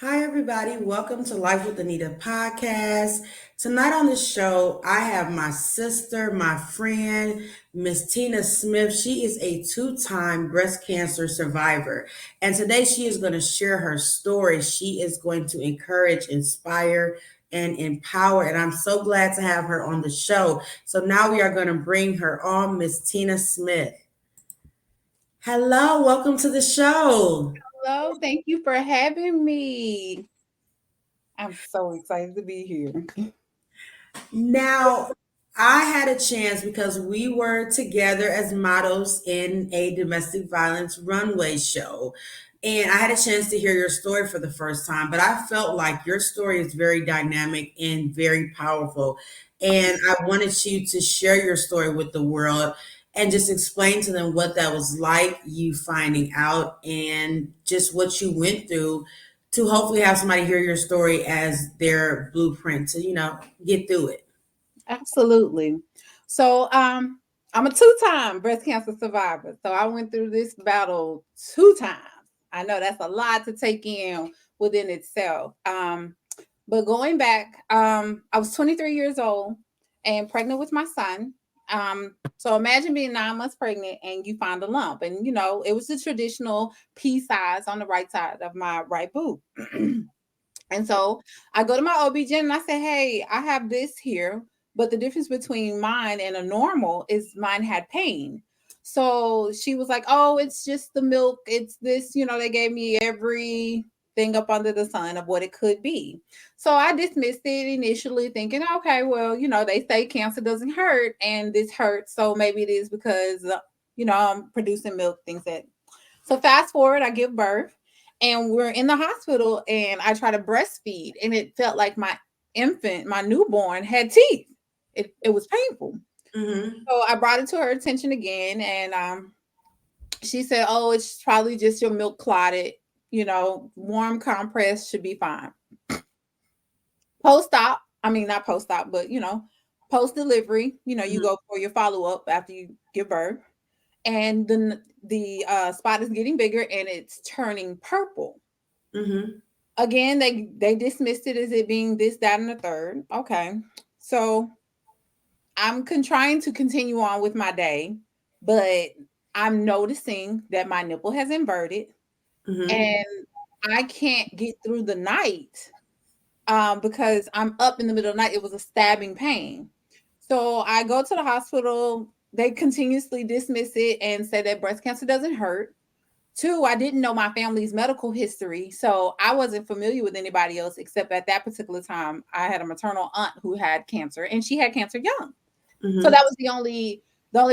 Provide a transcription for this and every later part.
Hi, everybody. Welcome to Life with Anita podcast. Tonight on the show, I have my sister, my friend, Miss Tina Smith. She is a two-time breast cancer survivor. And today she is going to share her story. She is going to encourage, inspire, and empower. And I'm so glad to have her on the show. So now we are going to bring her on, Miss Tina Smith. Hello, welcome to the show. Hello, thank you for having me. I'm so excited to be here. Now, I had a chance because we were together as models in a domestic violence runway show. And I had a chance to hear your story for the first time, but I felt like your story is very dynamic and very powerful. And I wanted you to share your story with the world and just explain to them what that was like, you finding out, and just what you went through to hopefully have somebody hear your story as their blueprint to, get through it. Absolutely. So, I'm a two-time breast cancer survivor. So I went through this battle two times. I know that's a lot to take in within itself. But going back, I was 23 years old and pregnant with my son. So imagine being 9 months pregnant and you find a lump, and it was the traditional pea size on the right side of my right boob. And so I go to my OB-GYN and I say, hey, I have this here, but the difference between mine and a normal is mine had pain. So she was like, oh, it's just the milk. It's this, they gave me everything up under the sun of what it could be. So I dismissed it initially, thinking, okay, well, they say cancer doesn't hurt and this hurts. So maybe it is because, I'm producing milk, things that. So fast forward, I give birth and we're in the hospital and I try to breastfeed and it felt like my newborn had teeth. It was painful. Mm-hmm. So I brought it to her attention again and she said, oh, it's probably just your milk clotted, warm compress should be fine. Post-op, I mean, not post-op, but, post-delivery, you Mm-hmm. go for your follow-up after you give birth. And then the spot is getting bigger and it's turning purple. Mm-hmm. Again, they dismissed it as it being this, that, and the third. Okay. So trying to continue on with my day, but I'm noticing that my nipple has inverted Mm-hmm. and I can't get through the night because I'm up in the middle of the night. It was a stabbing pain. So I go to the hospital. They continuously dismiss it and say that breast cancer doesn't hurt. Two, I didn't know my family's medical history, so I wasn't familiar with anybody else except at that particular time. I had a maternal aunt who had cancer, and she had cancer young. So Mm-hmm. that was the only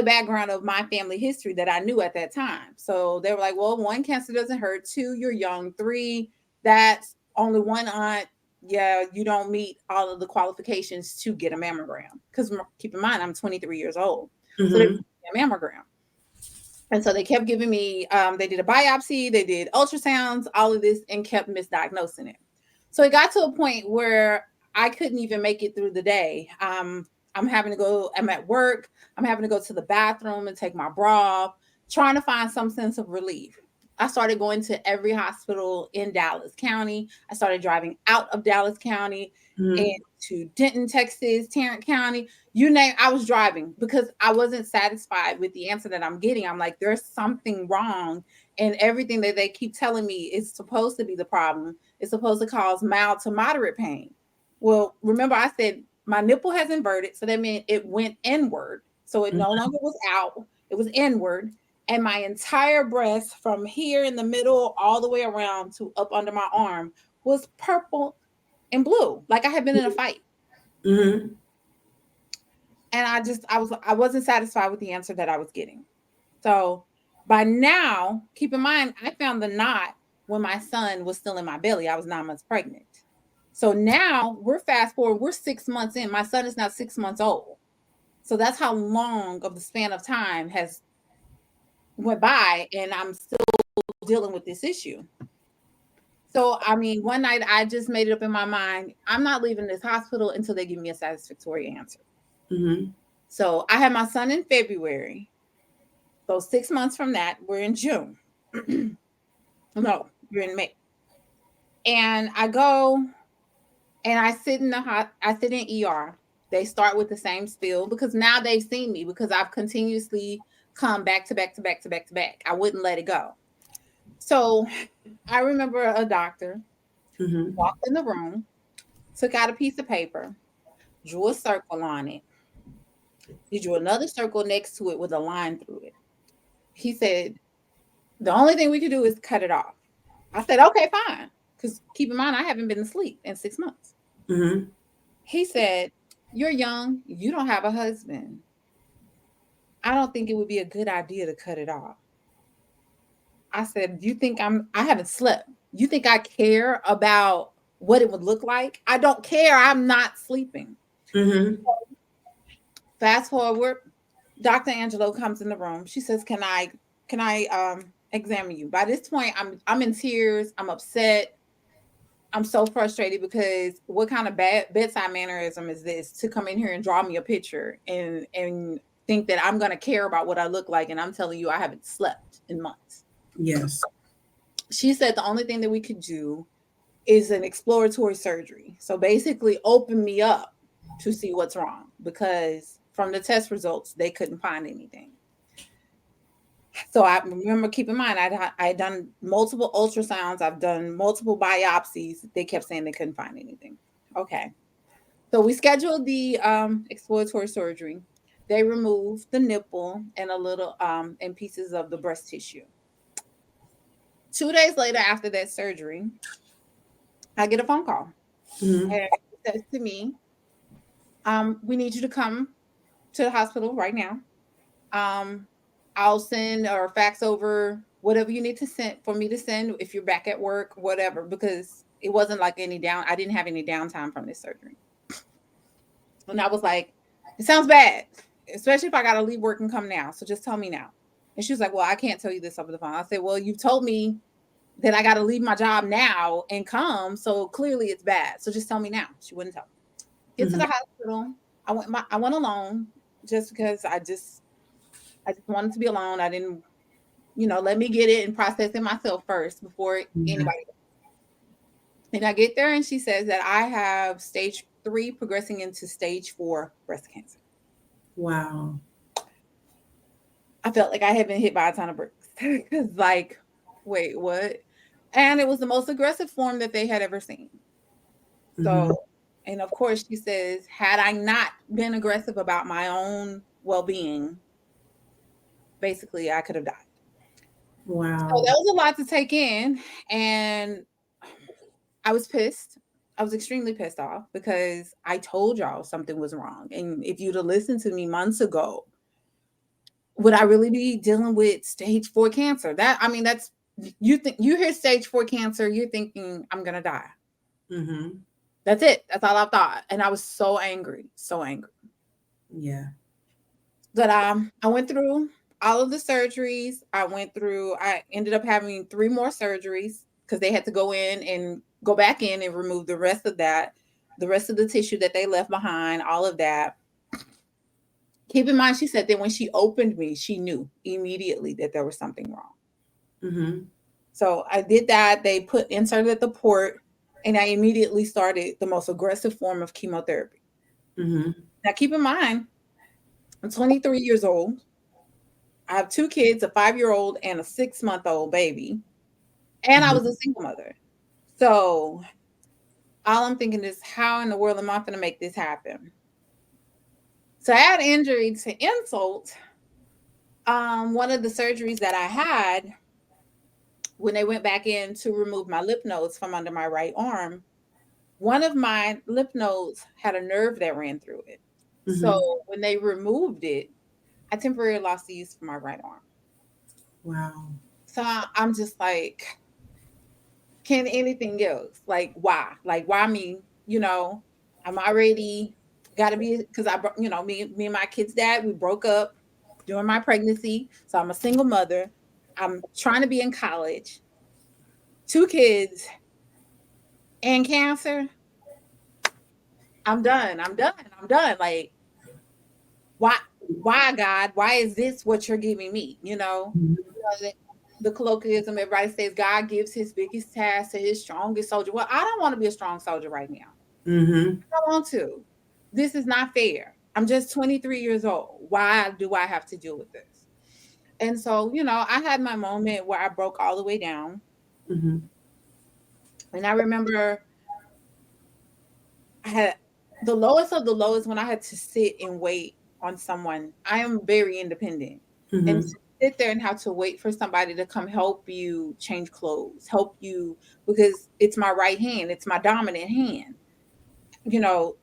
background of my family history that I knew at that time. So they were like, well, one, cancer doesn't hurt. Two, you're young. Three, that's only one aunt. Yeah, you don't meet all of the qualifications to get a mammogram. Because keep in mind, I'm 23 years old. So they Mm-hmm. a mammogram. And so they kept giving me, they did a biopsy, they did ultrasounds, all of this, and kept misdiagnosing it. So it got to a point where I couldn't even make it through the day. I'm at work, I'm having to go to the bathroom and take my bra off, trying to find some sense of relief. I started going to every hospital in Dallas County. I started driving out of Dallas County Mm-hmm. into Denton, Texas, Tarrant County, you name. I was driving because I wasn't satisfied with the answer that I'm getting. I'm like, there's something wrong, and everything that they keep telling me is supposed to be the problem. It's supposed to cause mild to moderate pain. Well, remember I said my nipple has inverted, so that meant it went inward. So it no longer was out, it was inward. And my entire breast from here in the middle all the way around to up under my arm was purple and blue, like I had been in a fight. Mm-hmm. And I wasn't satisfied with the answer that I was getting. So by now, keep in mind, I found the knot when my son was still in my belly. I was 9 months pregnant. So now we're fast forward, we're 6 months in. My son is now 6 months old. So that's how long of the span of time has went by, and I'm still dealing with this issue. So I mean, one night I just made it up in my mind, I'm not leaving this hospital until they give me a satisfactory answer. Mm-hmm. So I had my son in February. So 6 months from that, we're in June. No, you're in May. And I go and I sit in the hot, I sit in ER. They start with the same spiel because now they've seen me because I've continuously come back to back to back to back to back. I wouldn't let it go. So I remember a doctor Mm-hmm. walked in the room, took out a piece of paper, drew a circle on it. He drew another circle next to it with a line through it. He said, the only thing we could do is cut it off. I said, okay, fine. Because keep in mind, I haven't been asleep in 6 months. Mm-hmm. He said, you're young, you don't have a husband. I don't think it would be a good idea to cut it off. I said, you think I haven't slept. You think I care about what it would look like? I don't care. I'm not sleeping. Mm-hmm. Fast forward, Dr. Angelo comes in the room. She says, can I examine you? By this point, I'm in tears. I'm upset. I'm so frustrated because what kind of bad bedside mannerism is this to come in here and draw me a picture and think that I'm gonna care about what I look like, and I'm telling you I haven't slept in months. Yes. She said the only thing that we could do is an exploratory surgery. So basically open me up to see what's wrong because from the test results they couldn't find anything. So I remember, keep in mind, I had done multiple ultrasounds, I've done multiple biopsies. They kept saying they couldn't find anything. Okay. So we scheduled the exploratory surgery. They removed the nipple and a little and pieces of the breast tissue. 2 days later, after that surgery, I get a phone call. Mm-hmm. And it says to me, we need you to come to the hospital right now. Um, I'll send or fax over whatever you need to send for me to send if you're back at work, whatever, because it wasn't like any down. I didn't have any downtime from this surgery. And I was like, it sounds bad, especially if I got to leave work and come now. So just tell me now. And she was like, well, I can't tell you this over the phone. I said, well, you told me that I got to leave my job now and come. So clearly it's bad. So just tell me now. She wouldn't tell me. Get to Mm-hmm. the hospital. I went alone just because I just wanted to be alone. I didn't, let me get it and process it myself first before Yeah. anybody. And I get there and she says that I have stage 3 progressing into stage 4 breast cancer. Wow. I felt like I had been hit by a ton of bricks. Because, like, wait, what? And it was the most aggressive form that they had ever seen. Mm-hmm. So, and of course, she says, had I not been aggressive about my own well being, basically, I could have died. So Wow. that was a lot to take in. And I was pissed. I was extremely pissed off because I told y'all something was wrong. And if you'd have listened to me months ago, would I really be dealing with stage 4 cancer? That's you think you hear stage 4 cancer, you're thinking I'm gonna die. Mm-hmm. That's it. That's all I thought. And I was so angry, so angry. Yeah. But I went through all of the surgeries. I ended up having 3 more surgeries because they had to go in and go back in and remove the rest of that, the rest of the tissue that they left behind, all of that. Keep in mind, she said that when she opened me, she knew immediately that there was something wrong. Mm-hmm. So I did that. They inserted the port, and I immediately started the most aggressive form of chemotherapy. Mm-hmm. Now, keep in mind, I'm 23 years old. I have 2 kids, a 5-year old and a 6-month-old baby, and I was Mm-hmm. a single mother. So all I'm thinking is, how in the world am I going to make this happen? So I had injury to insult. One of the surgeries that I had when they went back in to remove my lymph nodes from under my right arm, one of my lymph nodes had a nerve that ran through it. So Mm-hmm. when they removed it, I temporarily lost the use for my right arm. Wow. So I'm just like, can anything else? Like, why? Like, why me? You know, I'm already got to be, because me and my kid's dad, we broke up during my pregnancy. So I'm a single mother. I'm trying to be in college, 2 kids, and cancer. I'm done. I'm done. I'm done. Like, why, God? Why is this what you're giving me? Mhm. the colloquialism, everybody says God gives his biggest task to his strongest soldier. Well, I don't want to be a strong soldier right now. Mhm. I don't want to. This is not fair. I'm just 23 years old. Why do I have to deal with this? And so, I had my moment where I broke all the way down. Mhm. And I remember I had the lowest of the lowest when I had to sit and wait on someone. I am very independent. And to Mhm. sit there and have to wait for somebody to come help you change clothes, help you, because it's my right hand, it's my dominant hand.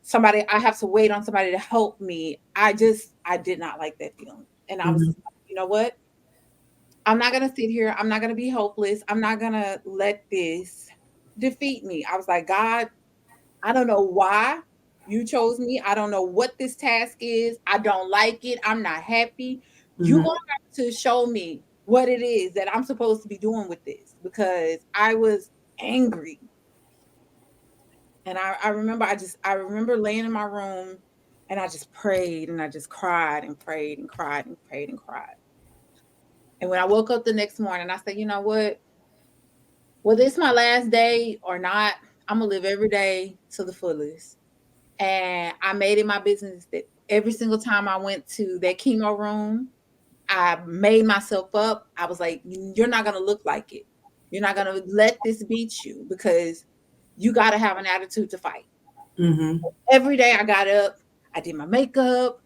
Somebody, I have to wait on somebody to help me. I did not like that feeling. And I was Mhm. just like, you know what? I'm not going to sit here. I'm not going to be hopeless. I'm not going to let this defeat me. I was like, God, I don't know why you chose me. I don't know what this task is. I don't like it. I'm not happy. You're Mhm. going to have to show me what it is that I'm supposed to be doing with this, because I was angry. And I remember laying in my room, and I just prayed, and I just cried and prayed and cried and prayed and cried. And when I woke up the next morning, I said, you know what? Whether it's my last day or not, I'm gonna live every day to the fullest. And I made it my business that every single time I went to that chemo room, I made myself up. I was like, you're not gonna look like it. You're not gonna let this beat you, because you gotta have an attitude to fight. Mhm. Every day I got up, I did my makeup,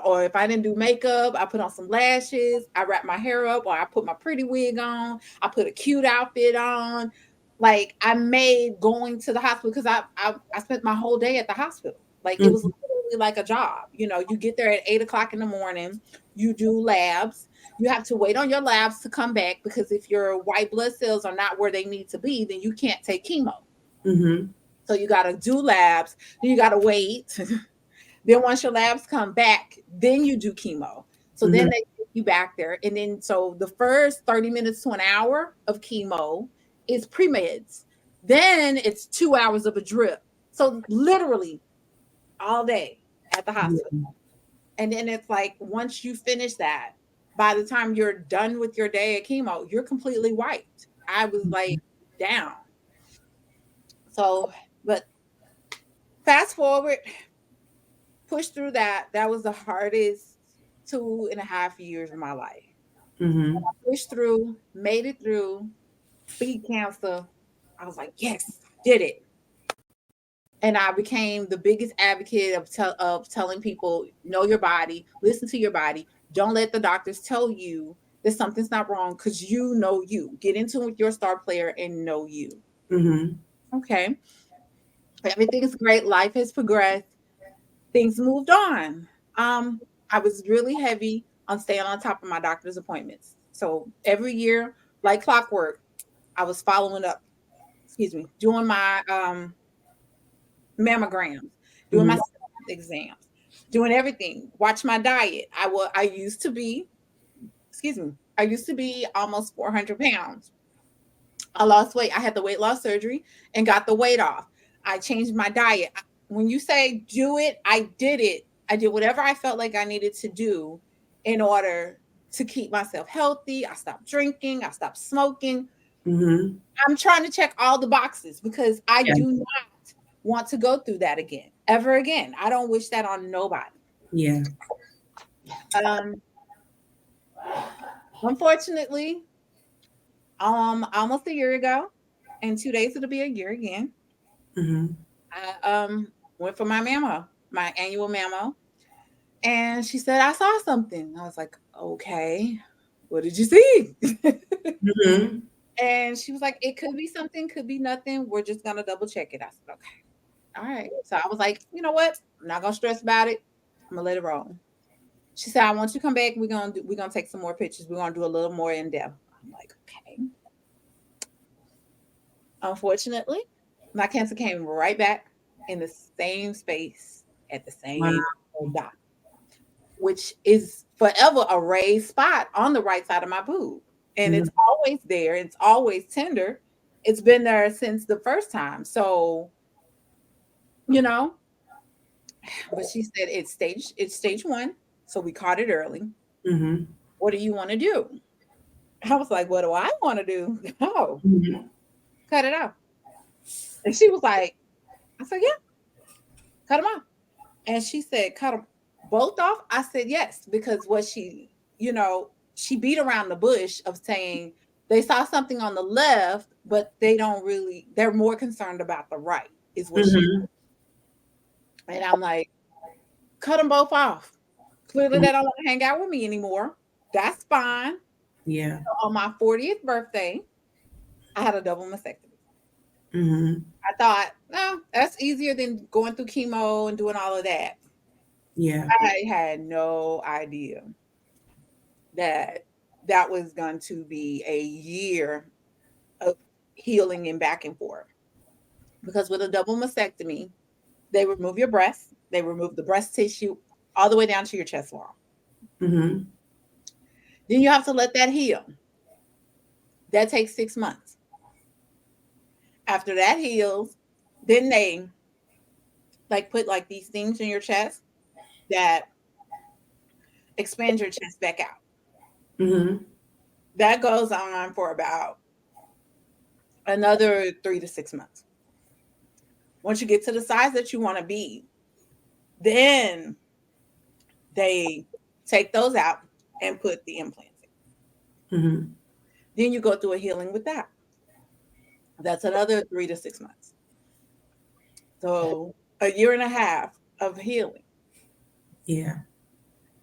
or if I didn't do makeup, I put on some lashes, I wrap my hair up, or I put my pretty wig on, I put a cute outfit on. Like, I made going to the hospital, because I spent my whole day at the hospital. Like, it was Mhm. literally like a job. You get there at 8 o'clock in the morning, you do labs, you have to wait on your labs to come back, because if your white blood cells are not where they need to be, then you can't take chemo. Mhm. So you got to do labs, then you got to wait. Then once your labs come back, then you do chemo. So then Mhm. they take you back there. And then so the first 30 minutes to an hour of chemo is pre-meds. Then it's 2 hours of a drip. So literally all day at the hospital. Yeah. And then it's like, once you finish that, by the time you're done with your day of chemo, you're completely wiped. I was like down. So, but fast forward, push through that. That was the hardest 2.5 years of my life. Mhm. Pushed through, made it through, beat cancer. I was like, yes, did it. And I became the biggest advocate of telling people, know your body, listen to your body. Don't let the doctors tell you that something's not wrong, because you know you. Get into it with your star player and know you. Mhm. Okay. Everything's great. Life has progressed. Things moved on. Um, I was really heavy on staying on top of my doctor's appointments. So every year, like clockwork, I was following up, excuse me, doing my mammograms, doing my Mhm. exams, doing everything. Watch my diet. I used to be, excuse me, I used to be almost 400 pounds. I lost weight. I had the weight loss surgery and got the weight off. I changed my diet. When you say do it, I did it. I did whatever I felt like I needed to do in order to keep myself healthy. I stopped drinking. I stopped smoking. Mhm. I'm trying to check all the boxes, because I Yeah. do not want to go through that again, ever again. I don't wish that on nobody. Yeah. Um, Unfortunately, almost a year ago, in 2 days it'll be a year again. Mhm. I went for my mammo, my annual mammo, and she said I saw something. I was like, okay, what did you see? Mhm. And she was like, it could be something, could be nothing. We're just gonna double check it. I said, okay, all right. So I was like, you know what? I'm not gonna stress about it. I'm gonna let it roll. She said, I want you to come back. We're gonna take some more pictures. We're gonna do a little more in depth. I'm like, okay. Unfortunately, my cancer came right back in the same space at the Wow. same dot, which is forever a raised spot on the right side of my boob. And Mhm. it's always there. It's always tender. It's been there since the first time. So, you know, but she said it's stage one. So we caught it early. Mhm. What do you want to do? I was like, what do I want to do? Oh, Mhm. cut it off. And she was like, I said, yeah, cut them off. And she said, cut them both off. I said, yes, because what she beat around the bush of saying they saw something on the left, but they're more concerned about the right, is what she, Mhm. and I'm like, cut them both off. Clearly, they don't want to hang out with me anymore. That's fine. Yeah. So on my 40th birthday, I had a double mastectomy. Mhm. I thought, no, that's easier than going through chemo and doing all of that. Yeah. I had no idea that that was going to be a year of healing and back and forth. Because with a double mastectomy, they remove your breast, they remove the breast tissue all the way down to your chest wall. Mhm. Then you have to let that heal. That takes 6 months. After that heals, then they like put like these things in your chest that expand your chest back out. Mhm. That goes on for about another 3 to 6 months. Once you get to the size that you want to be, then they take those out and put the implants in. Mhm. Then you go through a healing with that. That's another 3 to 6 months. So a year and a half of healing. Yeah.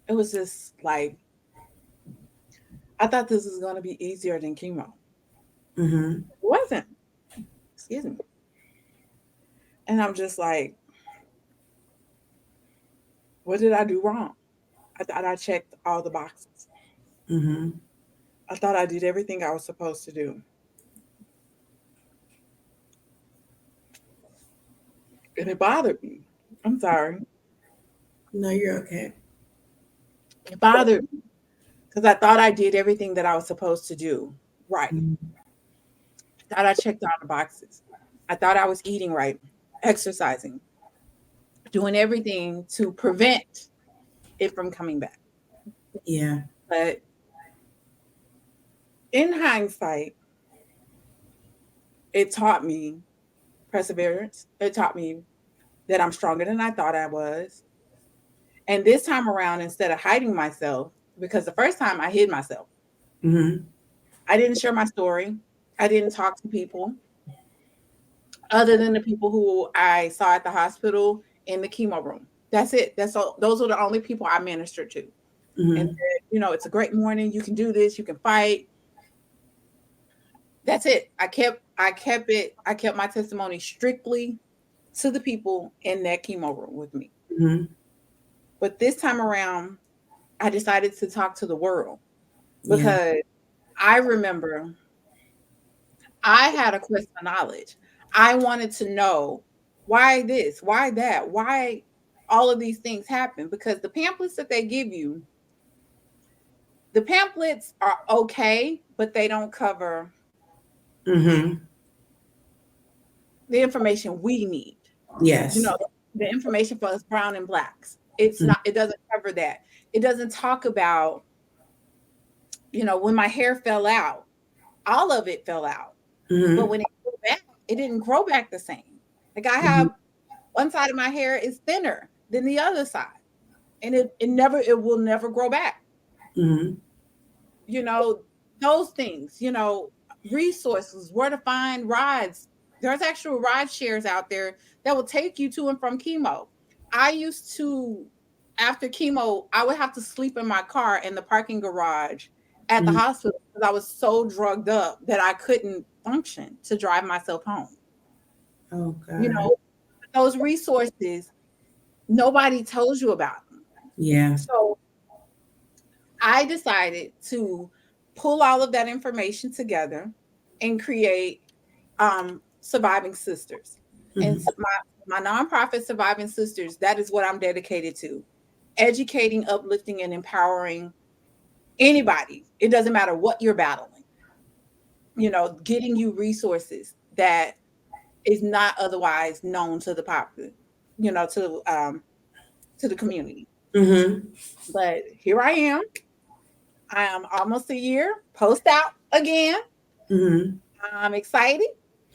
It was just like, I thought this was going to be easier than chemo. It Mhm. wasn't. Excuse me. And I'm just like, what did I do wrong? I thought I checked all the boxes. Mhm. I thought I did everything I was supposed to do. And it bothered me. I'm sorry. No, you're okay. It bothered me because I thought I did everything that I was supposed to do right. Mhm. I thought I checked all the boxes. I thought I was eating right, exercising, doing everything to prevent it from coming back. Yeah. But in hindsight, it taught me perseverance. It taught me that I'm stronger than I thought I was. And this time around, instead of hiding myself, because the first time I hid myself, Mhm. I didn't share my story. I didn't talk to people other than the people who I saw at the hospital in the chemo room. That's it. That's all. Those are the only people I ministered to. And Mhm. said, it's a great morning. You can do this. You can fight. That's it. I kept my testimony strictly to the people in that chemo room with me. Mhm. But this time around, I decided to talk to the world Yeah. because I remember I had a quest for knowledge. I wanted to know why this, why that, why all of these things happen, because the pamphlets that they give you, the pamphlets are okay, but they don't cover Mhm. the information we need. You Yes. know, the information for us brown and blacks. It's Mhm. not, it doesn't cover that. It doesn't talk about, when my hair fell out, all of it fell out. But Mhm. when it grew back, it didn't grow back the same. Like I Mhm. have one side of my hair is thinner than the other side. And it will never grow back. Mhm. You know, those things, resources, where to find rides. There's actual ride shares out there that will take you to and from chemo. I used to, after chemo, I would have to sleep in my car in the parking garage at the Mhm. hospital because I was so drugged up that I couldn't function to drive myself home. Oh You God. know, those resources, nobody tells you about them. Yeah. So I decided to pull all of that information together and create Surviving Sisters. And Mhm. my nonprofit Surviving Sisters, that is what I'm dedicated to. Educating, uplifting, and empowering anybody. It doesn't matter what you're battling, getting you resources that is not otherwise known to the popular, to the community. Mhm. But here I am. I am almost a year post out. again. Hmm. I'm excited.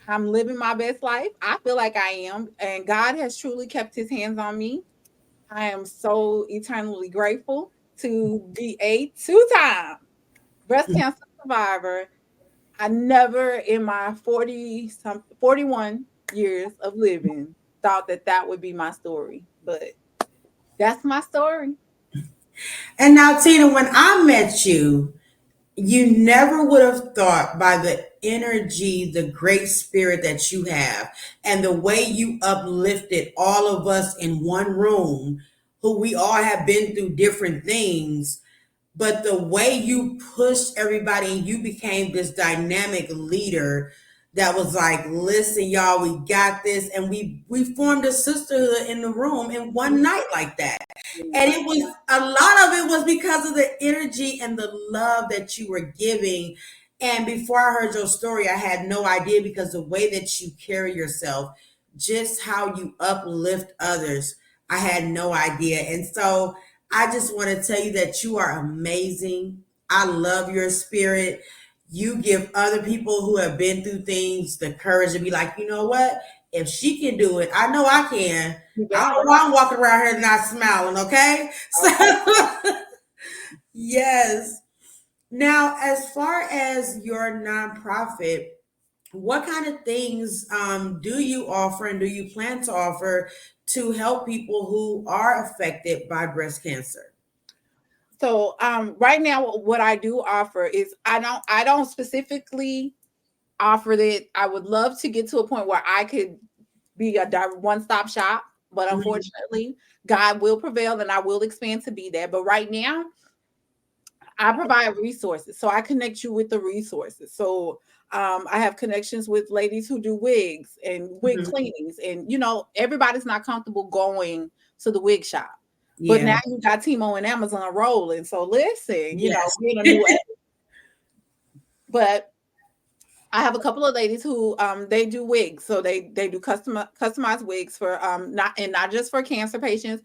I'm living my best life. I feel like I am. And God has truly kept his hands on me. I am so eternally grateful to be a two-time breast cancer survivor. I never in my 41 years of living thought that that would be my story, but that's my story. And now, Tina, when I met you, you never would have thought by the energy, the great spirit that you have, and the way you uplifted all of us in one room, who we all have been through different things, but the way you pushed everybody and you became this dynamic leader that was like, listen, y'all, we got this. And we formed a sisterhood in the room in one night like that. And it was a lot of it was because of the energy and the love that you were giving. And before I heard your story, I had no idea, because the way that you carry yourself, just how you uplift others, I had no idea. And so I just want to tell you that you are amazing. I love your spirit. You give other people who have been through things the courage to be like, you know what? If she can do it, I know I can. You I better. don't know why I'm walking around here not smiling, okay? So, Okay. yes. Now, as far as your nonprofit, what kind of things do you offer and do you plan to offer to help people who are affected by breast cancer? So right now what I do offer is I don't specifically offer that. I would love to get to a point where I could be a one-stop shop, but Mhm. unfortunately, God will prevail and I will expand to be that. But right now, I provide resources. So I connect you with the resources. So I have connections with ladies who do wigs and wig Mhm. cleanings. And, everybody's not comfortable going to the wig shop. But now Yeah. you got Timo and Amazon rolling. So listen, Yes. we're in a new age. But I have a couple of ladies who they do wigs, so they do customized wigs for not just for cancer patients.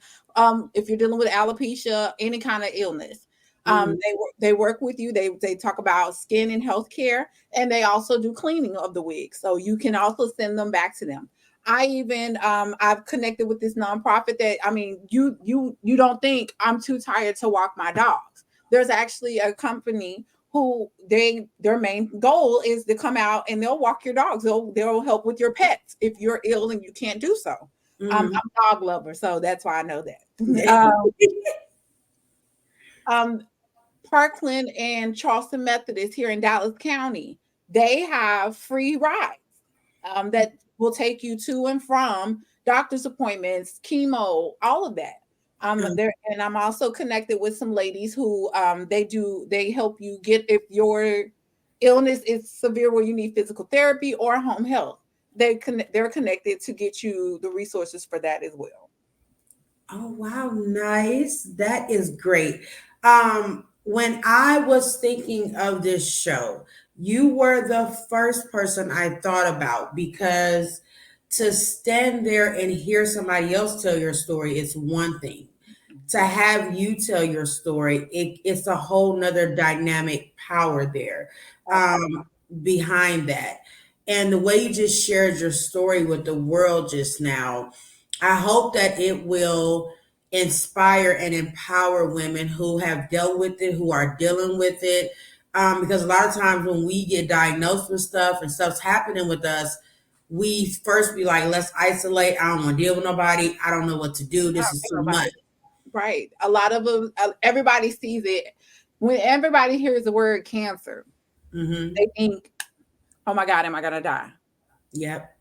If you're dealing with alopecia, any kind of illness, Mhm. they work with you. They talk about skin and healthcare, and they also do cleaning of the wigs, so you can also send them back to them. I even I've connected with this nonprofit that you don't think I'm too tired to walk my dogs. There's actually a company who their main goal is to come out and they'll walk your dogs. They'll help with your pets if you're ill and you can't do so. I'm Mhm. a dog lover, so that's why I know that. Um, Parkland and Charleston Methodist here in Dallas County, they have free rides that will take you to and from doctor's appointments, chemo, all of that. There, and I'm also connected with some ladies who they help you get if your illness is severe where you need physical therapy or home health. They're connected to get you the resources for that as well. Oh wow, nice. That is great. When I was thinking of this show, you were the first person I thought about, because to stand there and hear somebody else tell your story is one thing. To have you tell your story, it's a whole nother dynamic power there um, behind that. And the way you just shared your story with the world just now, I hope that it will inspire and empower women who have dealt with it, who are dealing with it. Because a lot of times when we get diagnosed with stuff and stuff's happening with us, we first be like, let's isolate. I don't want to deal with nobody. I don't know what to do. This is too much. Nobody. Right. A lot of them, everybody sees it. When everybody hears the word cancer, Hmm. they think, oh my God, am I going to die? Yep.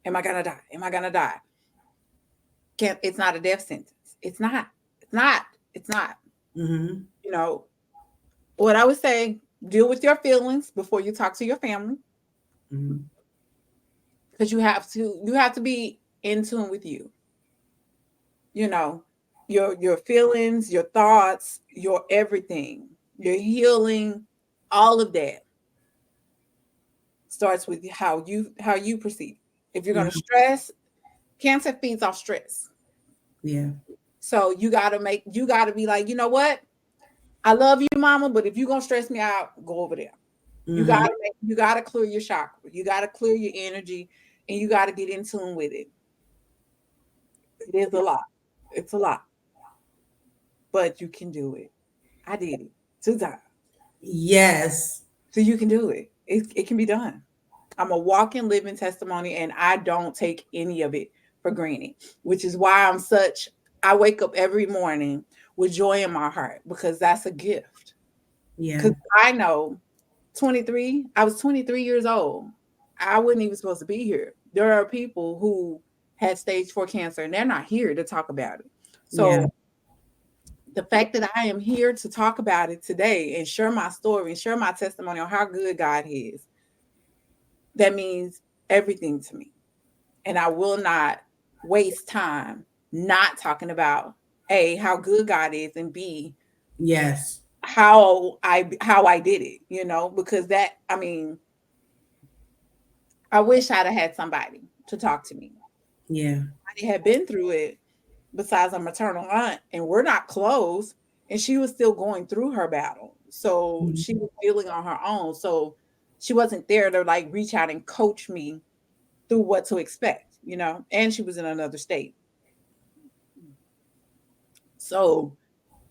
Am I going to die? Am I going to die? It's not a death sentence. It's not. It's not. It's not. Hmm. You know, what I would say, deal with your feelings before you talk to your family Hmm. because you have to be in tune with you. You know, your feelings, your thoughts, your everything, your healing, all of that starts with how you perceive. If you're going to Hmm. stress, cancer feeds off stress. Yeah. So you got to be like, you know what? I love you, mama, but if you're going to stress me out, go over there. Mm-hmm. You gotta clear your chakra. You gotta clear your energy, and you gotta get in tune with it. It is a lot. It's a lot, but you can do it. I did it 2 times, Yes. so you can do it. It can be done. I'm a walking, living testimony, and I don't take any of it for granted. Which is why I wake up every morning with joy in my heart because that's a gift. Yeah. Because I know 23, I was 23 years old. I wasn't even supposed to be here. There are people who had stage 4 cancer and they're not here to talk about it. Yeah. So the fact that I am here to talk about it today and share my story and share my testimony on how good God is, that means everything to me. And I will not waste time not talking about A, how good God is, and B, Yes. how I did it, because that, I mean, I wish I'd have had somebody to talk to me. Yeah. I had been through it besides a maternal aunt, and we're not close. And she was still going through her battle. So she Mhm. was dealing on her own. So she wasn't there to like reach out and coach me through what to expect. And she was in another state. So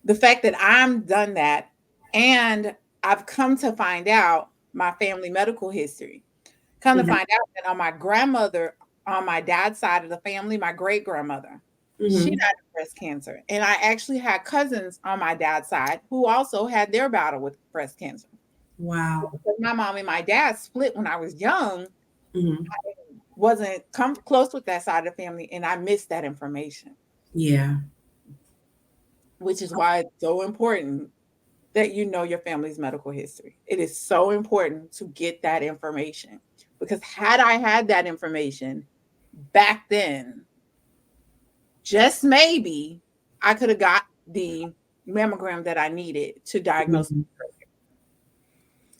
the fact that I'm done that and I've come to find out my family medical history. Come to Mhm. find out that on my grandmother, on my dad's side of the family, my great grandmother, she Mhm. died of breast cancer. And I actually had cousins on my dad's side who also had their battle with breast cancer. Wow. Because my mom and my dad split when I was young, Mhm. wasn't come close with that side of the family, and I missed that information, Yeah. which is why it's so important that you know your family's medical history. It is so important to get that information because had I had that information back then, just maybe I could have got the mammogram that I needed to diagnose. Mhm.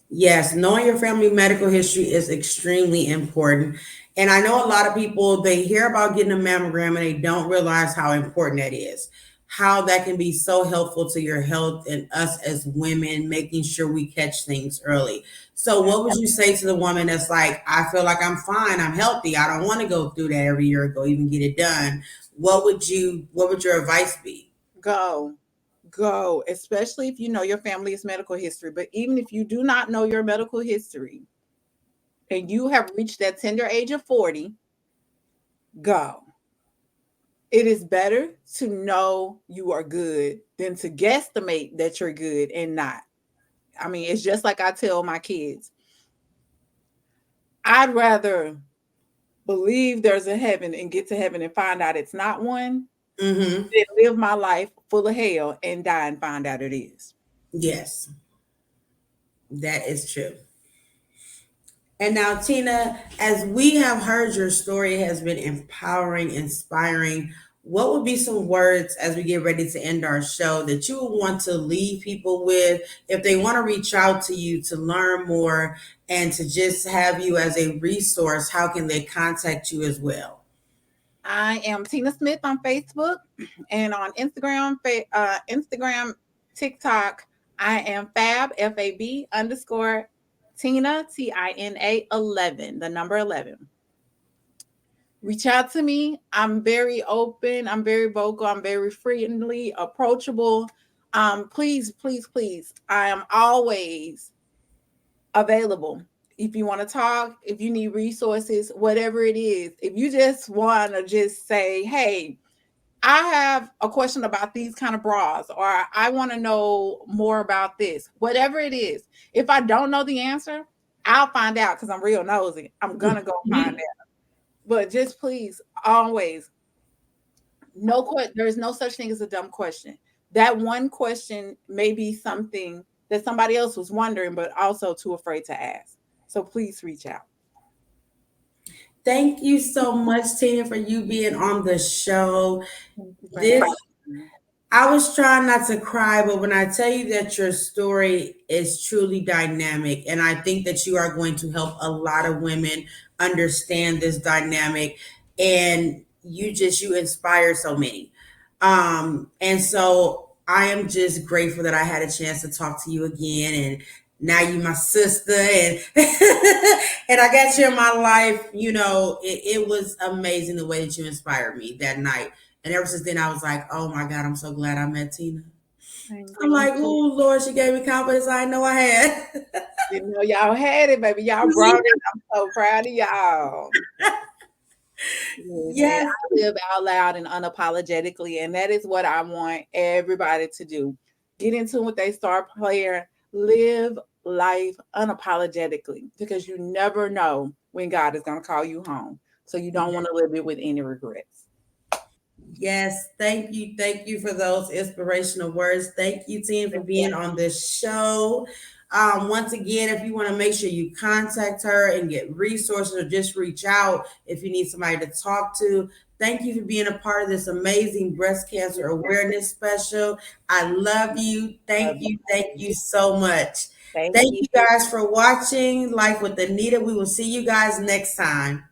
Yes, knowing your family medical history is extremely important. And I know a lot of people, they hear about getting a mammogram and they don't realize how important that is, how that can be so helpful to your health and us as women, making sure we catch things early. So, what would you say to the woman that's like, I feel like I'm fine, I'm healthy, I don't want to go through that every year or go even get it done? What would your advice be? Go, go, especially if you know your family's medical history. But even if you do not know your medical history and you have reached that tender age of 40, go. It is better to know you are good than to guesstimate that you're good and not. I mean, it's just like I tell my kids, I'd rather believe there's a heaven and get to heaven and find out it's not one Mm-hmm. than live my life full of hell and die and find out it is. Yes, that is true. And now, Tina, as we have heard your story has been empowering, inspiring, what would be some words as we get ready to end our show that you would want to leave people with if they want to reach out to you to learn more and to just have you as a resource? How can they contact you as well? I am Tina Smith on Facebook and on Instagram, TikTok. I am Fab underscore Tina Tina 11, the number 11. Reach out to me. I'm very open. I'm very vocal. I'm very friendly, approachable. Please, please, please. I am always available. If you want to talk, if you need resources, whatever it is, if you just want to just say, hey, I have a question about these kind of bras, or I want to know more about this, whatever it is. If I don't know the answer, I'll find out because I'm real nosy. I'm going to go find out. But just please, always, there's no such thing as a dumb question. That one question may be something that somebody else was wondering, but also too afraid to ask. So please reach out. Thank you so much, Tina, for you being on the show. Thank you for This having I was trying not to cry, but when I tell you that your story is truly dynamic, and I think that you are going to help a lot of women understand this dynamic, and you inspire so many. And so I am just grateful that I had a chance to talk to you again, now you my sister, and and I got you in my life. It was amazing the way that you inspired me that night. And ever since then, I was like, oh my God, I'm so glad I met Tina. Thank I'm like, you. oh Lord, she gave me confidence I didn't know I had. Didn't know y'all had it, baby. Y'all brought it. I'm so proud of y'all. Listen, Yes, I live out loud and unapologetically, and that is what I want everybody to do. Get into with their star player, live life unapologetically, because you never know when God is going to call you home. So you don't want to live it with any regrets. yes. Thank you. Thank you for those inspirational words. Thank you, team, for being on this show. Once again, if you want to make sure you contact her and get resources or just reach out if you need somebody to talk to, thank you for being a part of this amazing breast cancer awareness special. I love you. Love Thank you. you. Thank you so much. Thank Thank you. you guys for watching Life with Anita. We will see you guys next time.